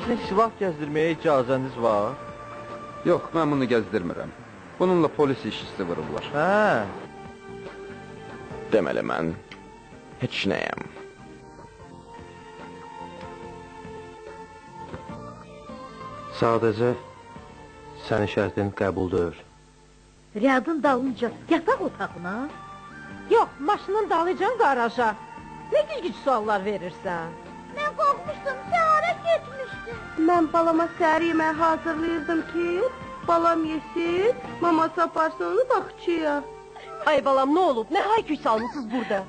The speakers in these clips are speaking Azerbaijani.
Sizin silah gəzdirməyə icazəniz var? Yox, mən bunu gəzdirmirəm. Bununla polis işçisi vururlar. Hə. Deməli mən heç nəyəm. Sadəcə sənin şərtin qəbuldur. Riyadın dalınca yataq otağına? Yox, maşının dalıcan qaraja. Nə güc suallar verirsən? Mən qorxmuşdum, səhərə getmişdim. Mən balama səhər yeməyi hazırlayırdım ki, balam yesin, maması aparsın onu baxçıya. Ay balam, nə olub? Nə hay-küy salmışsınız burada?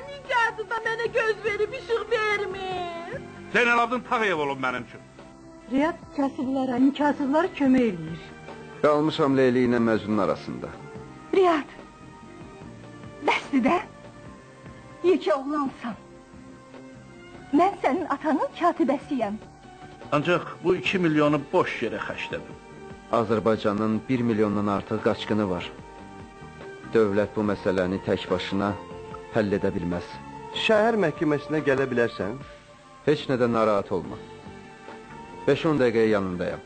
Nigardı da mənə göz verib işıq vermir. Zeynalabdin Tağıyev olub mənim üçün. Riyad kasıblara, nikahsızlara kömək eləyir. Qalmışam Leyli ilə Məcnun arasında. Riyad, bəsdir də, yekə oğlansan. Mən sənin atanın katibəsiyəm. Ancaq bu 2 milyonu boş yerə xərclədim. Azərbaycanın 1 milyondan artıq qaçqını var. Dövlət bu məsələni tək başına həll edə bilməz. Şəhər məhkəməsinə gələ bilərsən? Heç nədən narahat olma. 5-10 dəqiqəyə yanındayam.